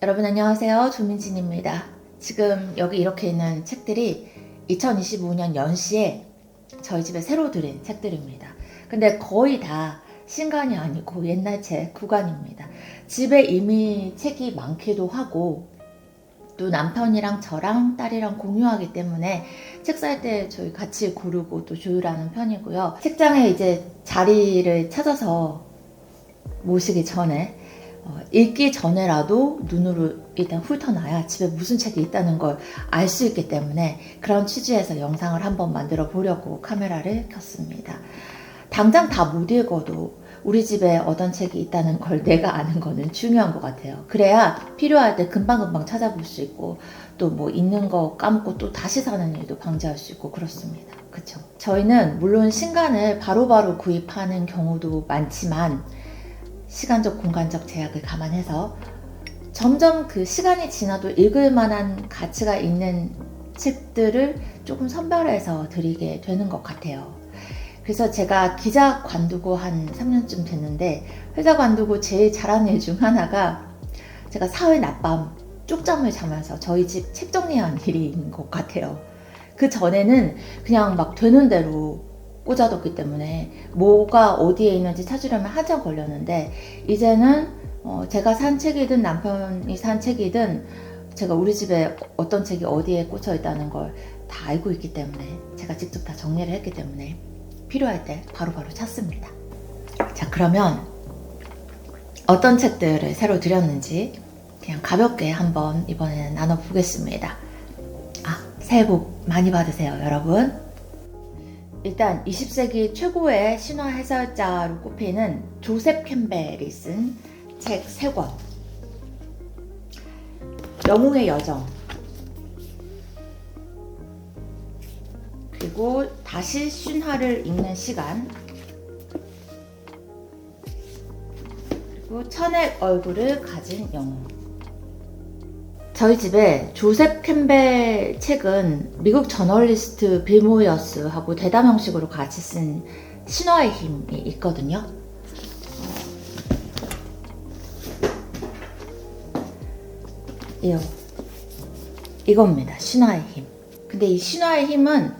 여러분 안녕하세요. 조민진입니다. 지금 여기 이렇게 있는 책들이 2025년 연시에 저희 집에 새로 들인 책들입니다. 근데 거의 다 신간이 아니고 옛날 책, 구간입니다. 집에 이미 책이 많기도 하고 또 남편이랑 저랑 딸이랑 공유하기 때문에 책 살 때 저희 같이 고르고 또 조율하는 편이고요. 책장에 이제 자리를 찾아서 모시기 전에 읽기 전에라도 눈으로 일단 훑어놔야 집에 무슨 책이 있다는 걸 알 수 있기 때문에 그런 취지에서 영상을 한번 만들어 보려고 카메라를 켰습니다. 당장 다 못 읽어도 우리 집에 어떤 책이 있다는 걸 내가 아는 거는 중요한 것 같아요. 그래야 필요할 때 금방금방 찾아볼 수 있고 또 뭐 있는 거 까먹고 또 다시 사는 일도 방지할 수 있고 그렇습니다. 그쵸? 저희는 물론 신간을 바로바로 구입하는 경우도 많지만 시간적 공간적 제약을 감안해서 점점 그 시간이 지나도 읽을 만한 가치가 있는 책들을 조금 선별해서 드리게 되는 것 같아요. 그래서 제가 기자 관두고 한 3년쯤 됐는데 회사 관두고 제일 잘하는 일 중 하나가 제가 사흘 낮밤 쪽잠을 자면서 저희 집 책 정리한 일인 것 같아요. 그 전에는 그냥 막 되는 대로 꽂아뒀기 때문에 뭐가 어디에 있는지 찾으려면 한참 걸렸는데 이제는 제가 산 책이든 남편이 산 책이든 제가 우리 집에 어떤 책이 어디에 꽂혀 있다는 걸 다 알고 있기 때문에 제가 직접 다 정리를 했기 때문에 필요할 때 바로바로 찾습니다. 자, 그러면 어떤 책들을 새로 드렸는지 그냥 가볍게 한번 이번에는 나눠보겠습니다. 새해 복 많이 받으세요, 여러분. 일단 20세기 최고의 신화 해설자로 꼽히는 조셉 캠벨이 쓴 책 3권. 영웅의 여정, 그리고 다시 신화를 읽는 시간, 그리고 천의 얼굴을 가진 영웅. 저희 집에 조셉 캠벨 책은 미국 저널리스트 빌 모이어스하고 대담 형식으로 같이 쓴 신화의 힘이 있거든요. 이겁니다. 신화의 힘. 근데 이 신화의 힘은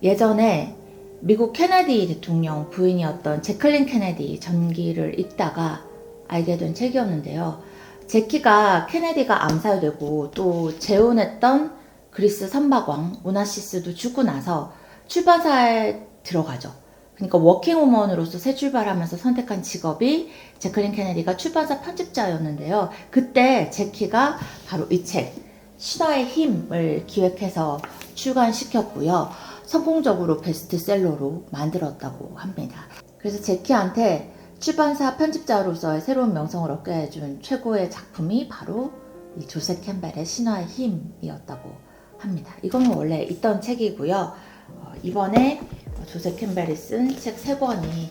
예전에 미국 케네디 대통령 부인이었던 제클린 케네디 전기를 읽다가 알게 된 책이었는데요. 제키가 케네디가 암살되고 또 재혼했던 그리스 선박왕 오나시스도 죽고 나서 출판사에 들어가죠. 그러니까 워킹우먼으로서 새 출발하면서 선택한 직업이 제클린 케네디가 출판사 편집자였는데요. 그때 제키가 바로 이 책 신화의 힘을 기획해서 출간시켰고요. 성공적으로 베스트셀러로 만들었다고 합니다. 그래서 제키한테 출판사 편집자로서의 새로운 명성을 얻게 해준 최고의 작품이 바로 이 조셉 캠벨의 신화의 힘이었다고 합니다. 이건 원래 있던 책이고요. 이번에 조셉 캠벨이 쓴 책 3권이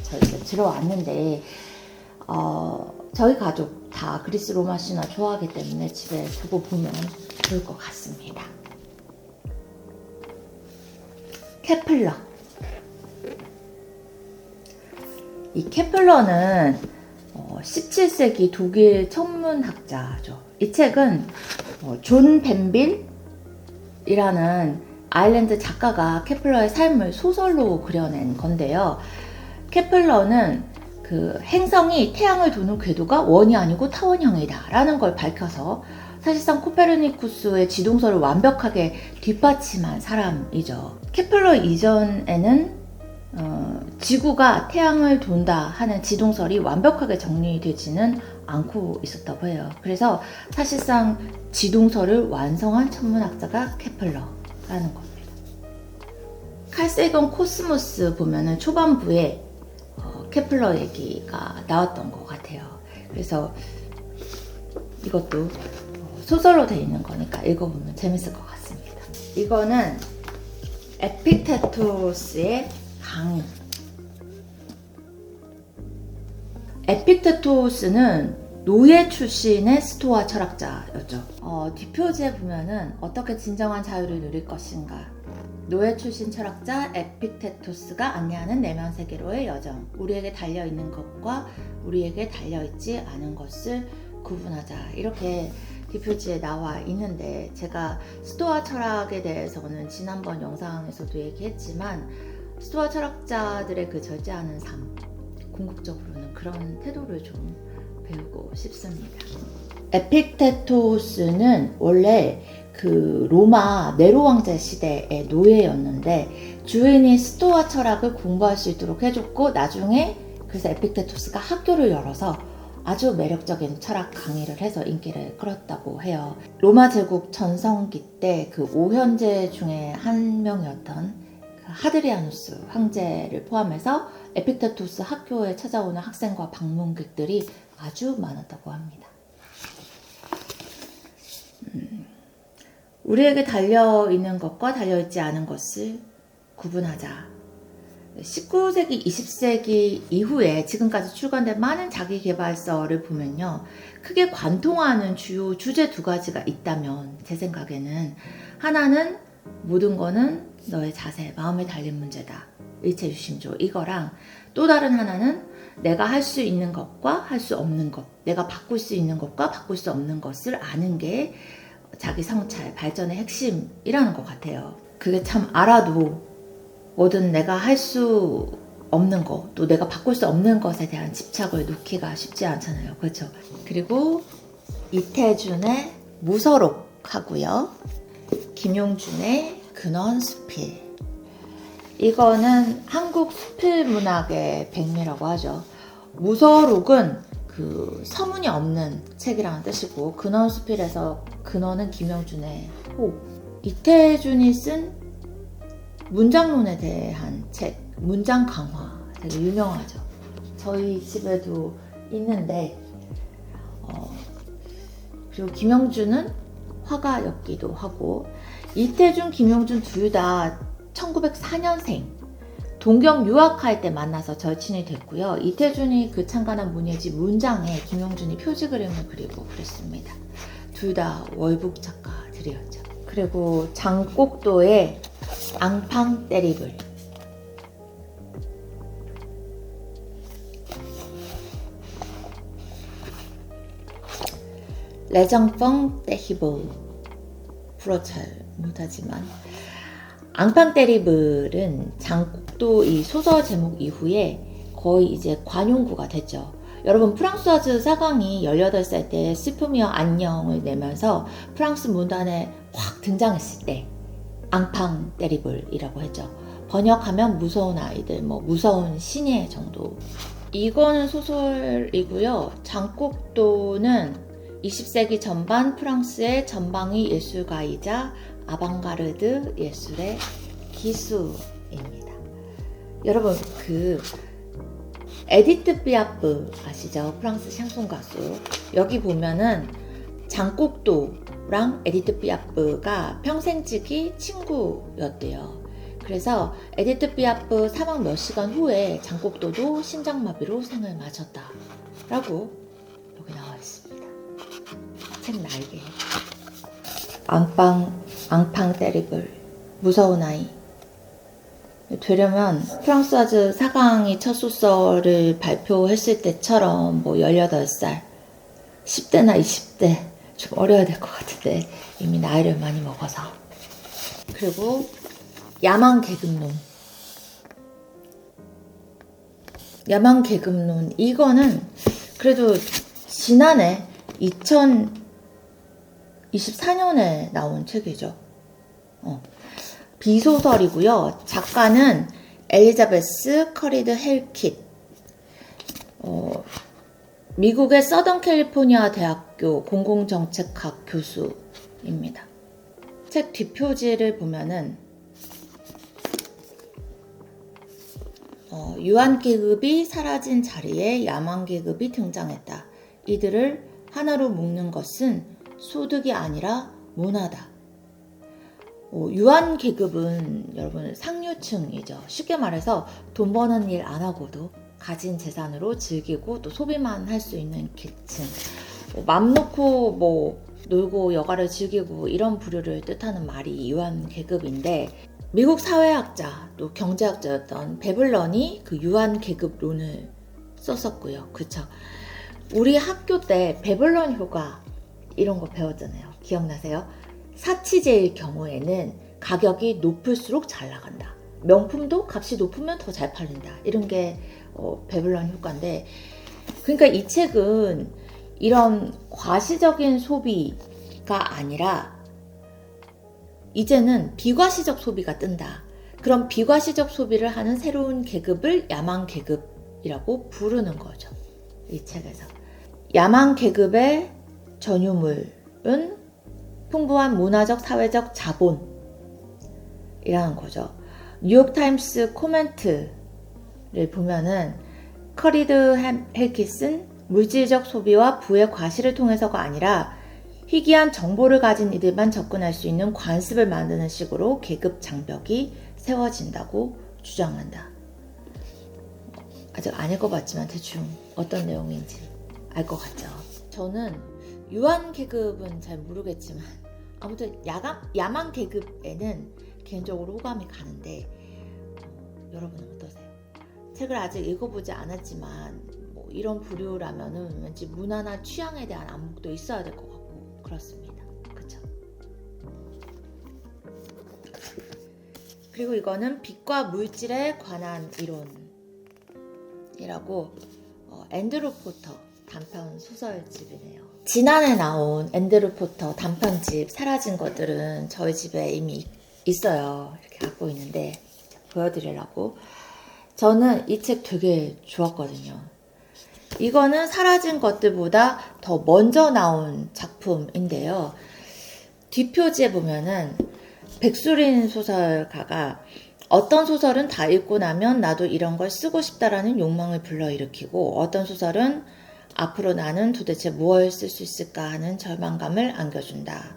저희가 들어왔는데 저희 가족 다 그리스 로마 신화 좋아하기 때문에 집에 두고 보면 좋을 것 같습니다. 케플러. 이 케플러는 17세기 독일 천문학자죠. 이 책은 존 벤빌이라는 아일랜드 작가가 케플러의 삶을 소설로 그려낸 건데요. 케플러는 그 행성이 태양을 도는 궤도가 원이 아니고 타원형이다 라는 걸 밝혀서 사실상 코페르니쿠스의 지동설을 완벽하게 뒷받침한 사람이죠. 케플러 이전에는 지구가 태양을 돈다 하는 지동설이 완벽하게 정리되지는 않고 있었다고 해요. 그래서 사실상 지동설을 완성한 천문학자가 케플러라는 겁니다. 칼세건 코스모스 보면은 초반부에 케플러 얘기가 나왔던 것 같아요. 그래서 이것도 소설로 되어 있는 거니까 읽어보면 재밌을 것 같습니다. 이거는 에픽테토스의 강의. 에픽테토스는 노예 출신의 스토아 철학자였죠. 뒷표지에 보면은 어떻게 진정한 자유를 누릴 것인가, 노예 출신 철학자 에픽테토스가 안내하는 내면 세계로의 여정, 우리에게 달려있는 것과 우리에게 달려있지 않은 것을 구분하자 이렇게 뒷표지에 나와 있는데, 제가 스토아 철학에 대해서는 지난번 영상에서도 얘기했지만 스토아 철학자들의 그 절제하는 삶, 궁극적으로는 그런 태도를 좀 배우고 싶습니다. 에픽테토스는 원래 그 로마 네로 왕제 시대의 노예였는데 주인이 스토아 철학을 공부할 수 있도록 해줬고, 나중에 그래서 에픽테토스가 학교를 열어서 아주 매력적인 철학 강의를 해서 인기를 끌었다고 해요. 로마 제국 전성기 때 그 5현제 중에 한 명이었던 그 하드리아누스 황제를 포함해서 에픽테토스 학교에 찾아오는 학생과 방문객들이 아주 많았다고 합니다. 우리에게 달려있는 것과 달려있지 않은 것을 구분하자. 19세기, 20세기 이후에 지금까지 출간된 많은 자기계발서를 보면요, 크게 관통하는 주요 주제 두 가지가 있다면 제 생각에는 하나는 모든 거는 너의 자세, 마음에 달린 문제다, 일체유심조, 이거랑 또 다른 하나는 내가 할 수 있는 것과 할 수 없는 것, 내가 바꿀 수 있는 것과 바꿀 수 없는 것을 아는 게 자기 성찰, 발전의 핵심이라는 것 같아요. 그게 참 알아도 뭐든 내가 할 수 없는 거, 또 내가 바꿀 수 없는 것에 대한 집착을 놓기가 쉽지 않잖아요. 그렇죠? 그리고 이태준의 무서록 하고요, 김용준의 근원수필. 이거는 한국 수필 문학의 백미라고 하죠. 무서록은 그 서문이 없는 책이라는 뜻이고, 근원수필에서 근원은 김용준의 호. 이태준이 쓴 문장론에 대한 책, 문장 강화, 되게 유명하죠. 저희 집에도 있는데, 그리고 김용준은 화가였기도 하고, 이태준, 김용준 둘 다 1904년생, 동경 유학할 때 만나서 절친이 됐고요. 이태준이 그 창간한 문예지 문장에 김용준이 표지 그림을 그리고 그랬습니다. 둘 다 월북 작가들이었죠. 그리고 장곡도의 앙팡 때리블. 레정펑 때히볼. 불어 잘 못하지만 앙팡 때리블은 장곡도 이 소설 제목 이후에 거의 이제 관용구가 됐죠. 여러분, 프랑스와즈 사강이 18살 때 슬픔이여 안녕을 내면서 프랑스 문단에 확 등장했을 때 앙팡 때리블이라고 했죠. 번역하면 무서운 아이들, 뭐 무서운 신예 정도. 이거는 소설이고요. 장곡도는 20세기 전반 프랑스의 전방위 예술가이자 아방가르드 예술의 기수입니다. 여러분, 그 에디트 피아프 아시죠? 프랑스 샹송 가수. 여기 보면은 장곡도랑 에디트 피아프가 평생지기 친구였대요. 그래서 에디트 피아프 사망 몇 시간 후에 장곡도도 심장마비로 생을 마쳤다라고 여기 나와 있습니다. 책 날개. 앙팡 때리블, 무서운 아이. 되려면 프랑스와즈 사강이 첫 소설을 발표했을 때처럼 뭐 18살, 10대나 20대 좀 어려야 될 것 같은데 이미 나이를 많이 먹어서. 그리고 야망 계급론. 야망 계급론, 이거는 그래도 지난해 2024년에 나온 책이죠. 비소설이고요. 작가는 엘리자베스 커리드 헬킷. 미국의 서던 캘리포니아 대학교 공공정책학 교수입니다. 책 뒷표지를 보면은 유한 계급이 사라진 자리에 야망 계급이 등장했다. 이들을 하나로 묶는 것은 소득이 아니라 문화다. 유한 계급은 여러분 상류층이죠. 쉽게 말해서 돈 버는 일 안 하고도 가진 재산으로 즐기고 또 소비만 할 수 있는 계층. 맘 놓고 뭐 놀고 여가를 즐기고 이런 부류를 뜻하는 말이 유한 계급인데, 미국 사회학자 또 경제학자였던 베블런이 그 유한 계급론을 썼었고요. 그쵸? 우리 학교 때 배블런 효과 이런 거 배웠잖아요. 기억나세요? 사치제일 경우에는 가격이 높을수록 잘 나간다. 명품도 값이 높으면 더 잘 팔린다. 이런 게 배블런 효과인데, 그러니까 이 책은 이런 과시적인 소비가 아니라 이제는 비과시적 소비가 뜬다. 그럼 비과시적 소비를 하는 새로운 계급을 야망 계급이라고 부르는 거죠. 이 책에서. 야망 계급의 전유물은 풍부한 문화적, 사회적 자본이라는 거죠. 뉴욕타임스 코멘트를 보면은 커리드 헬키슨 물질적 소비와 부의 과시를 통해서가 아니라 희귀한 정보를 가진 이들만 접근할 수 있는 관습을 만드는 식으로 계급 장벽이 세워진다고 주장한다. 아직 안 읽어봤지만 대충 어떤 내용인지 알 것 같죠. 저는 유한 계급은 잘 모르겠지만 아무튼 야망 계급에는 개인적으로 호감이 가는데 여러분은 어떠세요? 책을 아직 읽어보지 않았지만 뭐 이런 부류라면은 왠지 문화나 취향에 대한 안목도 있어야 될 것 같고 그렇습니다. 그쵸? 그리고 이거는 빛과 물질에 관한 이론이라고 앤드루 포터 단편 소설집이네요. 지난해 나온 앤드루 포터 단편집 사라진 것들은 저희 집에 이미 있어요. 이렇게 갖고 있는데 보여드리려고. 저는 이 책 되게 좋았거든요. 이거는 사라진 것들보다 더 먼저 나온 작품인데요. 뒷표지에 보면은 백수린 소설가가 어떤 소설은 다 읽고 나면 나도 이런 걸 쓰고 싶다라는 욕망을 불러일으키고 어떤 소설은 앞으로 나는 도대체 무엇을 쓸 수 있을까 하는 절망감을 안겨준다.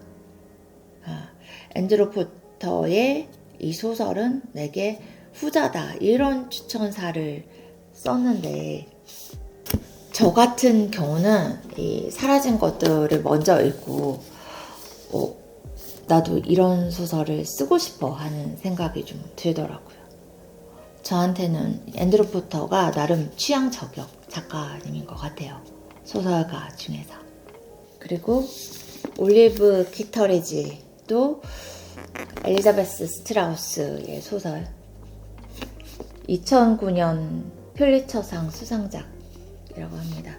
앤드루 포터의 이 소설은 내게 후자다. 이런 추천사를 썼는데 저 같은 경우는 이 사라진 것들을 먼저 읽고 나도 이런 소설을 쓰고 싶어 하는 생각이 좀 들더라고요. 저한테는 앤드루 포터가 나름 취향 저격 작가님인 것 같아요. 소설가 중에서. 그리고 올리브 키터리지도 엘리자베스 스트라우스의 소설 2009년 퓰리처상 수상작이라고 합니다.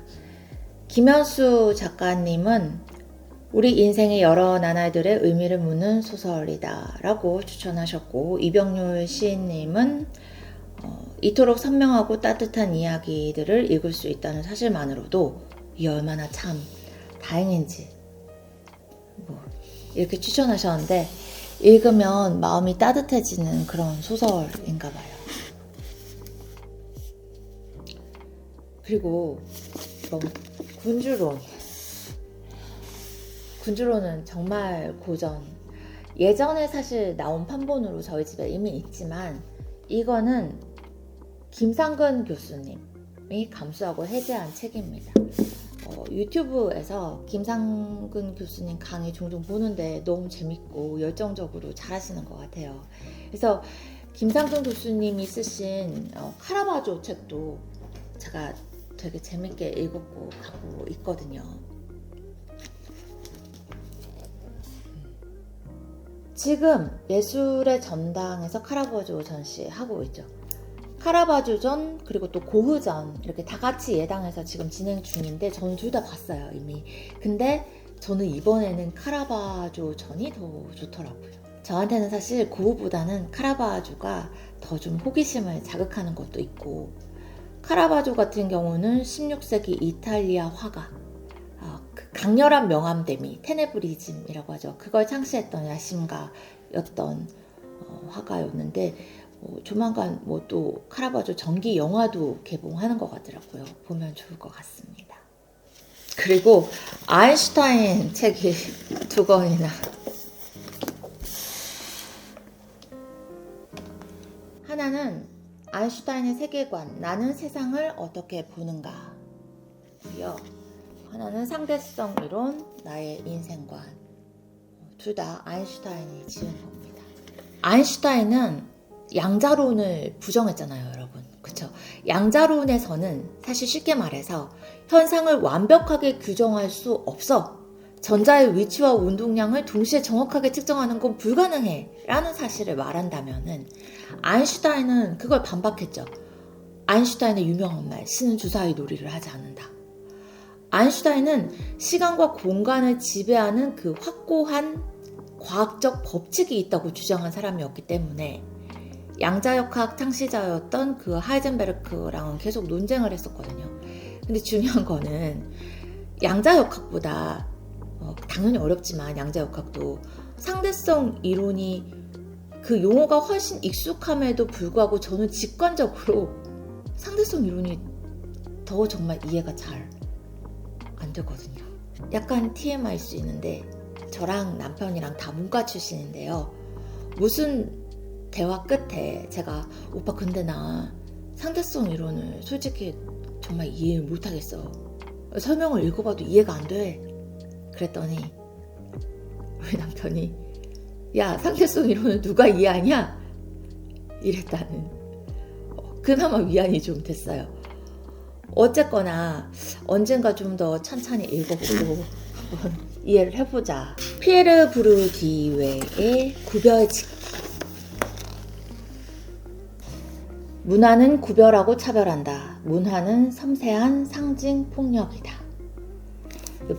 김현수 작가님은 우리 인생의 여러 나날들의 의미를 묻는 소설이다 라고 추천하셨고, 이병률 시인님은 이토록 선명하고 따뜻한 이야기들을 읽을 수 있다는 사실만으로도 이 얼마나 참 다행인지 이렇게 추천하셨는데, 읽으면 마음이 따뜻해지는 그런 소설인가 봐요. 그리고 군주론은 정말 고전. 예전에 사실 나온 판본으로 저희 집에 이미 있지만 이거는 김상근 교수님이 감수하고 해제한 책입니다. 유튜브에서 김상근 교수님 강의 종종 보는데 너무 재밌고 열정적으로 잘하시는 것 같아요. 그래서 김상근 교수님이 쓰신 카라바조 책도 제가 되게 재밌게 읽었고 갖고 있거든요. 지금 예술의 전당에서 카라바조 전시 하고 있죠. 카라바조전 그리고 또 고흐전 이렇게 다 같이 예당해서 지금 진행 중인데 저는 둘 다 봤어요 이미. 근데 저는 이번에는 카라바조전이 더 좋더라고요. 저한테는 사실 고흐보다는 카라바조가 더 좀 호기심을 자극하는 것도 있고, 카라바조 같은 경우는 16세기 이탈리아 화가, 그 강렬한 명암대미 테네브리즘이라고 하죠. 그걸 창시했던 야심가였던 화가였는데 조만간 또 카라바조 전기 영화도 개봉하는 것 같더라고요. 보면 좋을 것 같습니다. 그리고 아인슈타인 책이 2권이나. 하나는 아인슈타인의 세계관, 나는 세상을 어떻게 보는가 고요. 하나는 상대성 이론, 나의 인생관. 둘 다 아인슈타인이 지은 겁니다. 아인슈타인은 양자론을 부정했잖아요, 여러분. 그쵸? 양자론에서는 사실 쉽게 말해서 현상을 완벽하게 규정할 수 없어. 전자의 위치와 운동량을 동시에 정확하게 측정하는 건 불가능해 라는 사실을 말한다면은 아인슈타인은 그걸 반박했죠. 아인슈타인의 유명한 말, 신은 주사위 놀이를 하지 않는다. 아인슈타인은 시간과 공간을 지배하는 그 확고한 과학적 법칙이 있다고 주장한 사람이었기 때문에 양자역학 창시자였던 그 하이젠베르크랑은 계속 논쟁을 했었거든요. 근데 중요한 거는 양자역학보다 당연히 어렵지만 양자역학도 상대성 이론이 그 용어가 훨씬 익숙함에도 불구하고 저는 직관적으로 상대성 이론이 더 정말 이해가 잘 안 되거든요. 약간 TMI일 수 있는데 저랑 남편이랑 다 문과 출신인데요. 무슨 대화 끝에 제가 오빠 근데 나 상대성 이론을 솔직히 정말 이해 못하겠어. 설명을 읽어봐도 이해가 안 돼. 그랬더니 우리 남편이 야 상대성 이론을 누가 이해하냐? 이랬다는 그나마 위안이 좀 됐어요. 어쨌거나 언젠가 좀 더 천천히 읽어보고 한번 이해를 해보자. 피에르 부르디웨의 구별짓기. 문화는 구별하고 차별한다. 문화는 섬세한 상징 폭력이다.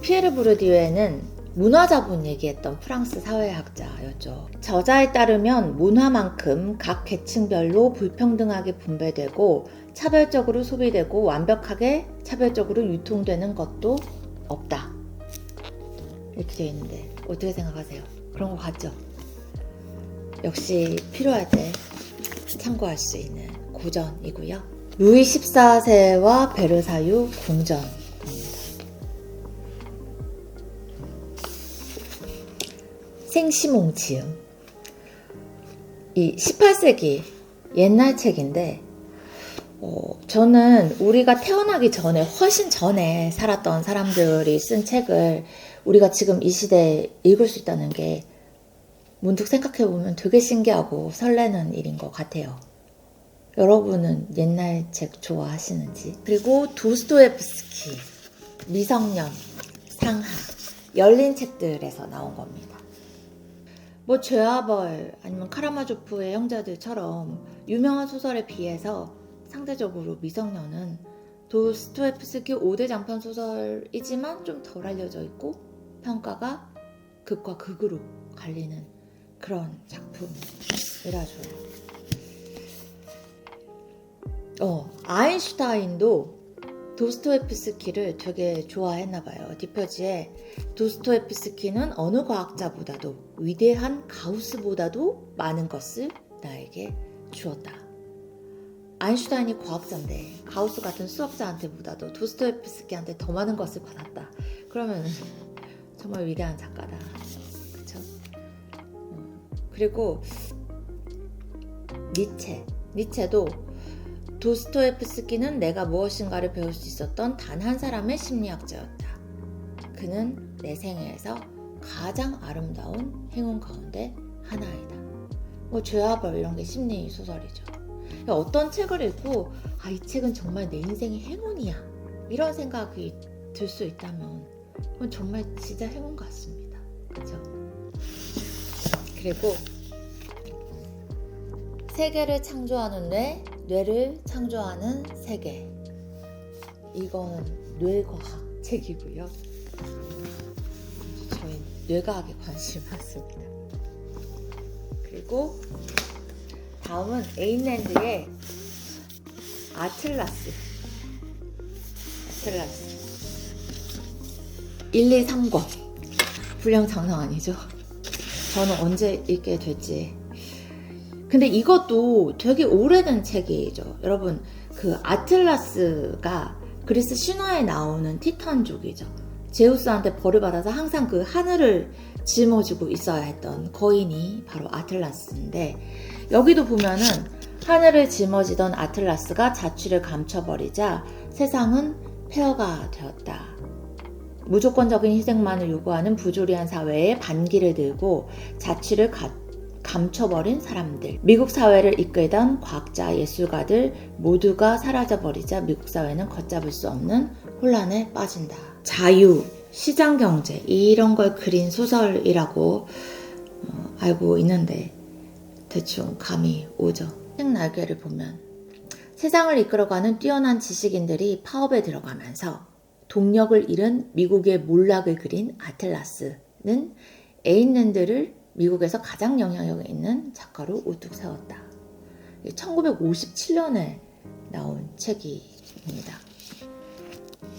피에르 부르디웨는 문화자본 얘기했던 프랑스 사회학자였죠. 저자에 따르면 문화만큼 각 계층별로 불평등하게 분배되고 차별적으로 소비되고 완벽하게 차별적으로 유통되는 것도 없다. 이렇게 되어 있는데 어떻게 생각하세요? 그런 거 같죠? 역시 필요할 때 참고할 수 있는 고전이고요. 루이 14세와 베르사유 궁전입니다. 생시몽치음. 이 18세기 옛날 책인데 저는 우리가 태어나기 전에 훨씬 전에 살았던 사람들이 쓴 책을 우리가 지금 이 시대에 읽을 수 있다는 게 문득 생각해보면 되게 신기하고 설레는 일인 것 같아요. 여러분은 옛날 책 좋아하시는지. 그리고 도스토옙스키, 미성년, 상하, 열린 책들에서 나온 겁니다. 뭐 죄와 벌 아니면 카라마조프의 형제들처럼 유명한 소설에 비해서 상대적으로 미성년은 도스토옙스키 5대 장편 소설이지만 좀 덜 알려져 있고 평가가 극과 극으로 갈리는 그런 작품이라줘요. 아인슈타인도 도스토옙스키를 되게 좋아했나 봐요. 뒷표지에 도스토옙스키는 어느 과학자보다도 위대한 가우스보다도 많은 것을 나에게 주었다. 아인슈타인이 과학자인데 가우스 같은 수학자한테보다도 도스토옙스키한테 더 많은 것을 받았다. 그러면 정말 위대한 작가다. 그쵸? 그리고 니체도 도스토옙스키는 내가 무엇인가를 배울 수 있었던 단 한 사람의 심리학자였다. 그는 내 생애에서 가장 아름다운 행운 가운데 하나이다. 뭐 죄와 벌 이런 게 심리 소설이죠. 어떤 책을 읽고 이 책은 정말 내 인생의 행운이야 이런 생각이 들 수 있다면 그건 정말 진짜 행운 같습니다. 그렇죠? 그리고 세계를 창조하는 뇌를 창조하는 세계. 이거는 뇌과학 책이고요. 저희 뇌과학에 관심이 많습니다. 그리고 다음은 에인랜드의 아틀라스 1, 2, 3권 분량 장난 아니죠? 저는 언제 읽게 될지. 근데 이것도 되게 오래된 책이죠. 여러분, 그 아틀라스가 그리스 신화에 나오는 티탄족이죠. 제우스한테 벌을 받아서 항상 그 하늘을 짊어지고 있어야 했던 거인이 바로 아틀라스인데, 여기도 보면은 하늘을 짊어지던 아틀라스가 자취를 감춰버리자 세상은 폐허가 되었다. 무조건적인 희생만을 요구하는 부조리한 사회에 반기를 들고 자취를 감춰버린 사람들. 미국 사회를 이끌던 과학자, 예술가들 모두가 사라져버리자 미국 사회는 걷잡을 수 없는 혼란에 빠진다. 자유, 시장경제 이런 걸 그린 소설이라고 알고 있는데 대충 감이 오죠. 책 날개를 보면 세상을 이끌어가는 뛰어난 지식인들이 파업에 들어가면서 동력을 잃은 미국의 몰락을 그린 아틀라스는 에인랜드를 미국에서 가장 영향력 있는 작가로 우뚝 세웠다. 1957년에 나온 책입니다.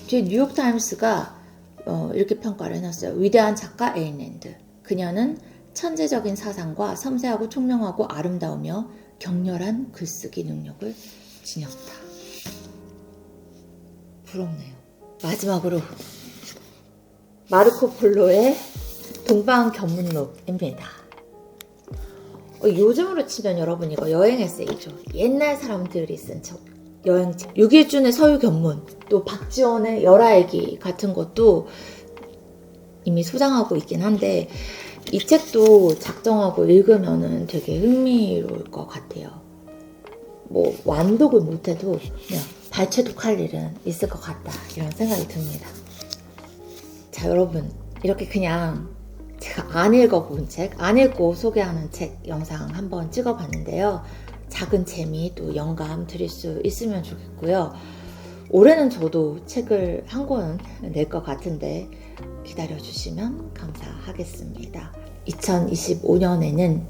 뒤에 뉴욕타임스가 이렇게 평가를 해놨어요. 위대한 작가 에인랜드. 그녀는 천재적인 사상과 섬세하고 총명하고 아름다우며 격렬한 글쓰기 능력을 지녔다. 부럽네요. 마지막으로 마르코 폴로의 동방견문록입니다. 요즘으로 치면 여러분 이거 여행 에세이죠. 옛날 사람들이 쓴 여행책. 유기준의 서유견문, 또 박지원의 열아애기 같은 것도 이미 소장하고 있긴 한데 이 책도 작정하고 읽으면은 되게 흥미로울 것 같아요. 뭐 완독을 못해도 그냥 발췌독할 일은 있을 것 같다 이런 생각이 듭니다. 자, 여러분 이렇게 그냥 제가 안 읽어본 책, 안 읽고 소개하는 책 영상 한번 찍어봤는데요. 작은 재미 또 영감 드릴 수 있으면 좋겠고요. 올해는 저도 책을 한 권 낼 것 같은데 기다려주시면 감사하겠습니다. 2025년에는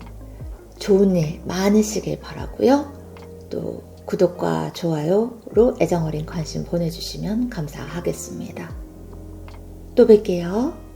좋은 일 많으시길 바라고요. 또 구독과 좋아요로 애정어린 관심 보내주시면 감사하겠습니다. 또 뵐게요.